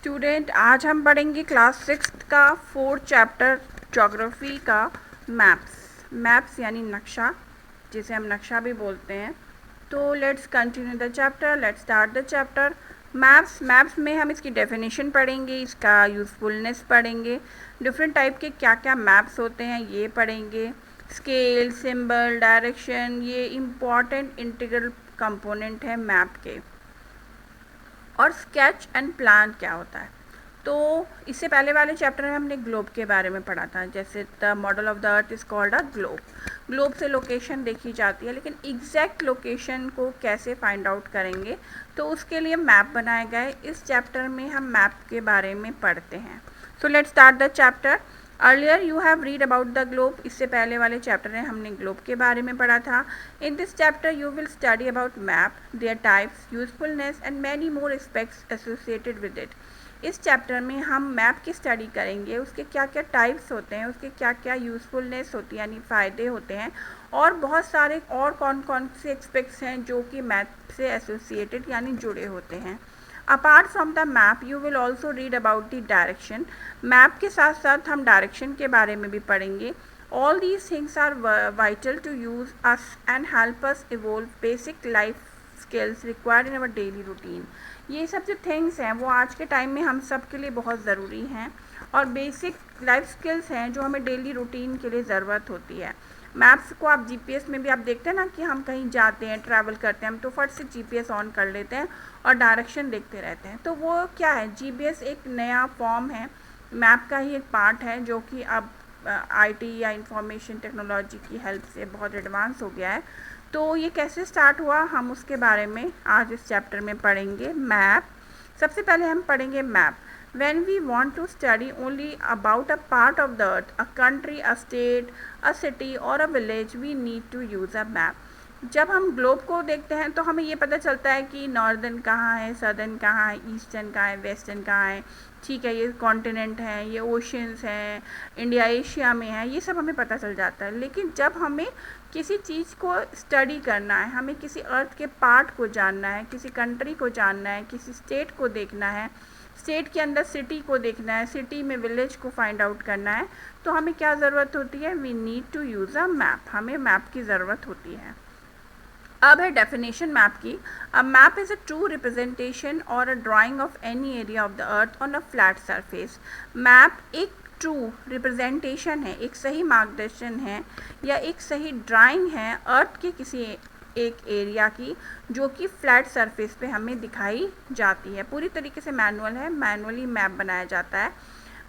Student, आज हम पढ़ेंगे क्लास 6 का 4th चैप्टर ज्योग्राफी का मैप्स यानी नक्शा, जिसे हम नक्शा भी बोलते हैं। तो let's continue the chapter, let's start the chapter. Maps में हम इसकी डेफिनेशन पढ़ेंगे, इसका यूज़फुलनेस पढ़ेंगे, डिफरेंट टाइप के क्या क्या मैप्स होते हैं ये पढ़ेंगे, स्केल, सिंबल, डायरेक्शन, ये इम्पॉर्टेंट इंटीग्रल कंपोनेंट है मैप के। और स्केच एंड प्लान क्या होता है, तो इससे पहले वाले चैप्टर में हमने ग्लोब के बारे में पढ़ा था। जैसे the model of the earth is called a globe से लोकेशन देखी जाती है, लेकिन एग्जैक्ट लोकेशन को कैसे फाइंड आउट करेंगे, तो उसके लिए मैप बनाए गए। इस चैप्टर में हम मैप के बारे में पढ़ते हैं। So let's start the chapter. Earlier you have read about the globe, इससे पहले वाले चैप्टर में हमने ग्लोब के बारे में पढ़ा था। In this chapter you will study about map, there types, usefulness and many more aspects associated with it. इस चैप्टर में हम मैप की स्टडी करेंगे, उसके क्या क्या टाइप्स होते हैं, उसके क्या क्या यूजफुलनेस होती है यानी फ़ायदे होते हैं, और बहुत सारे और कौन कौन से एस्पेक्ट्स हैं जो कि मैप से एसोसिएटेड यानी जुड़े होते हैं। Apart from the map you will also read about the direction. Map के साथ साथ हम डायरेक्शन के बारे में भी पढ़ेंगे। All these things are vital to use us and help us evolve basic life skills required in our daily routine. ये सब जो थिंग्स हैं वो आज के टाइम में हम सब के लिए बहुत ज़रूरी हैं, और बेसिक लाइफ स्किल्स हैं जो हमें डेली रूटीन के लिए ज़रूरत होती है। मैप्स को आप जीपीएस में भी आप देखते हैं ना कि हम कहीं जाते हैं, ट्रैवल करते हैं, हम तो फट से जीपीएस ऑन कर लेते हैं और डायरेक्शन देखते रहते हैं। तो वो क्या है, जीपीएस एक नया फॉर्म है, मैप का ही एक पार्ट है, जो कि अब आईटी या इंफॉर्मेशन टेक्नोलॉजी की हेल्प से बहुत एडवांस हो गया है। तो ये कैसे स्टार्ट हुआ, हम उसके बारे में आज इस चैप्टर में पढ़ेंगे। मैप, सबसे पहले हम पढ़ेंगे map. When we want to study only about a part of the earth, a country, a state, a city or a village, we need to use a map. जब हम ग्लोब को देखते हैं तो हमें ये पता चलता है कि नॉर्दर्न कहाँ है, सदर्न कहाँ है, ईस्टर्न कहाँ है, वेस्टर्न कहाँ है, ठीक है, ये कॉन्टिनेंट हैं, ये ओशंस हैं, इंडिया एशिया में है, ये सब हमें पता चल जाता है। लेकिन जब हमें किसी चीज़ को स्टडी करना है, हमें किसी अर्थ के पार्ट को जानना है, किसी कंट्री को जानना है, किसी स्टेट को देखना है, स्टेट के अंदर सिटी को देखना है, सिटी में विलेज को फाइंड आउट करना है, तो हमें क्या ज़रूरत होती है, we need to use a map, हमें मैप की ज़रूरत होती है। अब है डेफिनेशन मैप की। A map is a true representation or a drawing of any area of the earth on a flat surface. Map एक ट्रू रिप्रेजेंटेशन है, एक सही मार्गदर्शन है या एक सही ड्राइंग है अर्थ के किसी एक एरिया की, जो कि फ्लैट सरफेस पे हमें दिखाई जाती है। पूरी तरीके से मैनुअल है, मैनुअली मैप बनाया जाता है,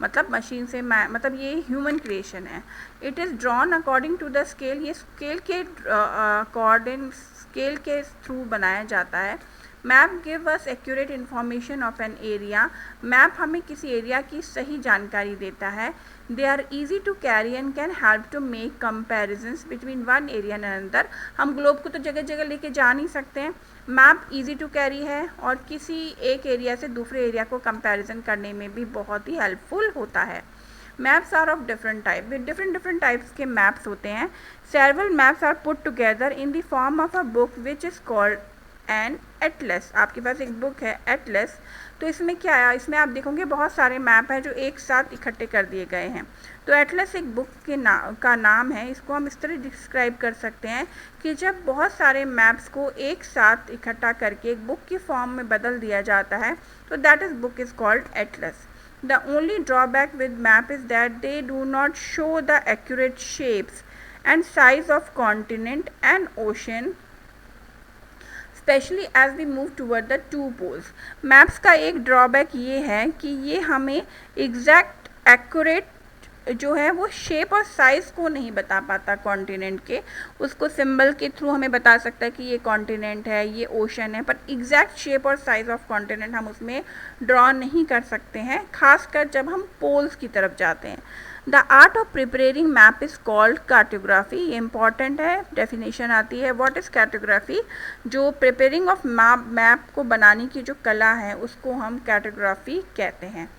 मतलब मशीन से मतलब ये ह्यूमन क्रिएशन है। It is drawn according to the scale, ये स्केल के अकॉर्डिंग स्केल के थ्रू बनाया जाता है। Map give us accurate information of an area, map हमें किसी एरिया की सही जानकारी देता है। They are easy to carry and can help to make comparisons between one area and another. हम ग्लोब को तो जगह जगह लेके जा नहीं सकते हैं, मैप ईजी टू कैरी है और किसी एक एरिया से दूसरे एरिया को कंपैरिजन करने में भी बहुत ही हेल्पफुल होता है। Maps are of different type, different types के मैप्स होते हैं। Several maps are put together in the form of a book which is called an atlas. आपके पास एक बुक है एटलस, तो इसमें क्या है, इसमें आप देखोगे बहुत सारे मैप हैं जो एक साथ इकट्ठे कर दिए गए हैं। तो एटलस एक बुक के का नाम है। इसको हम इस तरह डिस्क्राइब कर सकते हैं कि जब बहुत सारे मैप्स को एक साथ इकट्ठा करके एक बुक की फॉर्म में बदल दिया जाता है, तो that is book is called Atlas. The only drawback with map is that they do not show the accurate shapes and size of continent and ocean, specially as we move toward the two poles. Maps का एक drawback ये है कि ये हमें exact accurate जो है वो शेप और साइज़ को नहीं बता पाता कॉन्टिनेंट के, उसको सिंबल के थ्रू हमें बता सकता है कि ये कॉन्टिनेंट है, ये ओशन है, पर एग्जैक्ट शेप और साइज़ ऑफ कॉन्टिनेंट हम उसमें ड्रॉ नहीं कर सकते हैं, खासकर जब हम पोल्स की तरफ जाते हैं। The art of preparing map is called cartography, ये इंपॉर्टेंट है, डेफिनेशन आती है। व्हाट इज़ कार्टोग्राफी, जो प्रिपेयरिंग ऑफ मैप को बनाने की जो कला है उसको हम कार्टोग्राफी कहते हैं।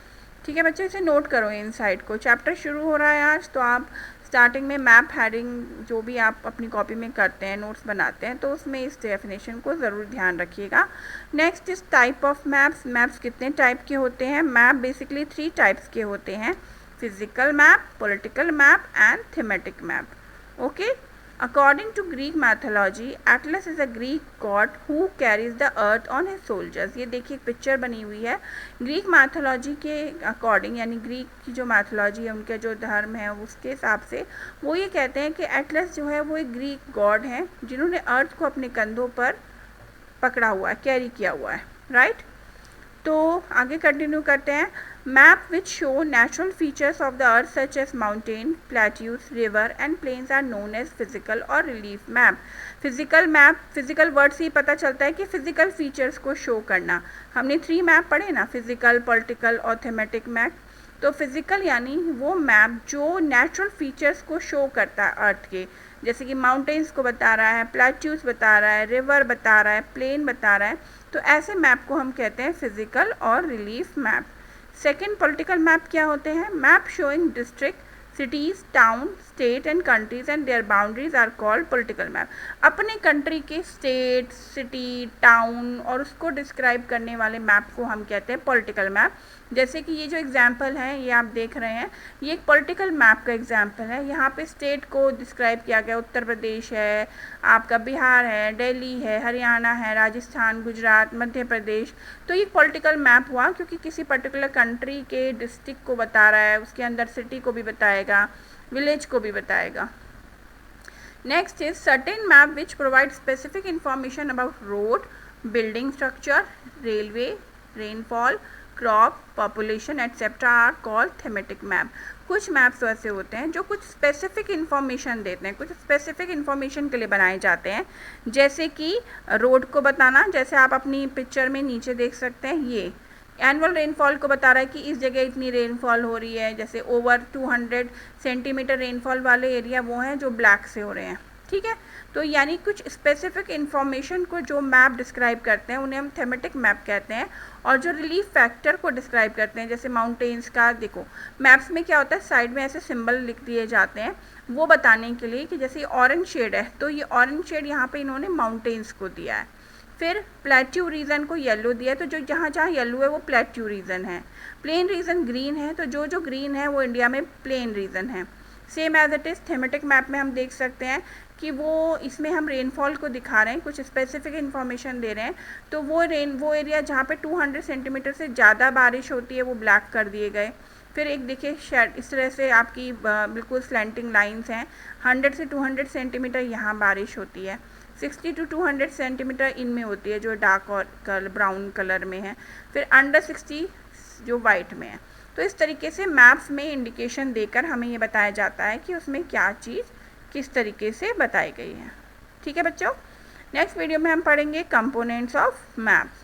ठीक है बच्चे, इसे नोट करो इन साइड को। चैप्टर शुरू हो रहा है आज, तो आप स्टार्टिंग में मैप हेडिंग जो भी आप अपनी कॉपी में करते हैं, नोट्स बनाते हैं, तो उसमें इस डेफिनेशन को ज़रूर ध्यान रखिएगा। नेक्स्ट इस टाइप ऑफ मैप्स। मैप्स कितने टाइप के होते हैं? मैप बेसिकली 3 टाइप्स के होते हैं, physical map, political map and thematic map. Okay, According to Greek mythology, Atlas is a Greek god who carries the earth on his shoulders। ये देखिए एक पिक्चर बनी हुई है। ग्रीक मैथोलॉजी के अकॉर्डिंग, यानी ग्रीक की जो मैथोलॉजी है, उनके जो धर्म है, उसके हिसाब से वो ये कहते हैं कि एटलस जो है वो एक ग्रीक गॉड है जिन्होंने अर्थ को अपने कंधों पर पकड़ा हुआ है, कैरी किया हुआ है, राइट। तो आगे कंटिन्यू करते हैं। Map which show natural features of the earth such as mountain, plateaus, river and plains are known as physical और relief map. Physical map, physical word से ही पता चलता है कि फिजिकल फीचर्स को शो करना। हमने 3 मैप पढ़े ना, फिजिकल, पॉलिटिकल और थीमेटिक मैप। तो फिजिकल यानी वो मैप जो नेचुरल फीचर्स को शो करता है अर्थ के, जैसे कि माउंटेन्स को बता रहा है, प्लेट्यूज बता रहा है, रिवर बता रहा है, प्लेन बता रहा है, तो ऐसे मैप को हम कहते हैं फिजिकल और relief map. Second, political map क्या होते हैं? Map showing district, cities, town, state and countries and their boundaries are called political map. अपने कंट्री के स्टेट, सिटी, टाउन और उसको डिस्क्राइब करने वाले मैप को हम कहते हैं पॉलिटिकल मैप। जैसे कि ये जो एग्जाम्पल है, ये आप देख रहे हैं, ये एक पॉलिटिकल मैप का एग्जाम्पल है। यहाँ पे स्टेट को डिस्क्राइब किया गया, उत्तर प्रदेश है, आपका बिहार है, दिल्ली है, हरियाणा है, राजस्थान, गुजरात, मध्य प्रदेश। तो ये पॉलिटिकल मैप हुआ क्योंकि किसी पर्टिकुलर कंट्री के डिस्ट्रिक्ट को बता रहा है, उसके अंदर सिटी को भी बताएगा, विलेज को भी बताएगा। Next is certain map which provide specific information about road, building structure, railway, rainfall, crop, population etcetera are called thematic map. कुछ मैप्स ऐसे होते हैं जो कुछ स्पेसिफिक इन्फॉर्मेशन देते हैं, कुछ स्पेसिफिक इन्फॉर्मेशन के लिए बनाए जाते हैं। जैसे कि रोड को बताना, जैसे आप अपनी पिक्चर में नीचे देख सकते हैं, ये एनुअल रेनफॉल को बता रहा है कि इस जगह इतनी रेनफॉल हो रही है। जैसे ओवर 200 सेंटीमीटर रेनफॉल वाले एरिया वो हैं जो ब्लैक से हो रहे हैं, ठीक है। तो यानी कुछ स्पेसिफिक इन्फॉर्मेशन को जो मैप डिस्क्राइब करते हैं उन्हें हम थीमेटिक मैप कहते हैं। और जो रिलीफ फैक्टर को डिस्क्राइब करते हैं, जैसे माउंटेन्स का, देखो मैप्स में क्या होता है, साइड में ऐसे सिंबल लिख दिए जाते हैं वो बताने के लिए कि जैसे ऑरेंज शेड है तो ये ऑरेंज शेड यहाँ पे इन्होंने माउंटेन्स को दिया है। फिर प्लेट्यू रीजन को येलो दिया है, तो जो जहाँ जहाँ येलो है वो प्लेट्यू रीजन है। प्लेन रीजन ग्रीन है, तो जो जो ग्रीन है वो इंडिया में प्लेन रीजन है। Same as it is thematic map में हम देख सकते हैं कि वो इसमें हम रेनफॉल को दिखा रहे हैं, कुछ स्पेसिफिक इन्फॉर्मेशन दे रहे हैं। तो वो एरिया जहाँ पे 200 सेंटीमीटर से ज़्यादा बारिश होती है वो ब्लैक कर दिए गए। फिर एक देखिए शेड, इस तरह से आपकी बिल्कुल स्लैंटिंग लाइंस हैं। 100 से 200 सेंटीमीटर यहाँ बारिश होती है, 60 to 200 सेंटीमीटर इनमें होती है जो डार्क और ब्राउन कलर में है, फिर अंडर 60 जो वाइट में है। तो इस तरीके से मैप्स में इंडिकेशन देकर हमें ये बताया जाता है कि उसमें क्या चीज़ किस तरीके से बताई गई है। ठीक है बच्चों, नेक्स्ट वीडियो में हम पढ़ेंगे कंपोनेंट्स ऑफ मैप्स।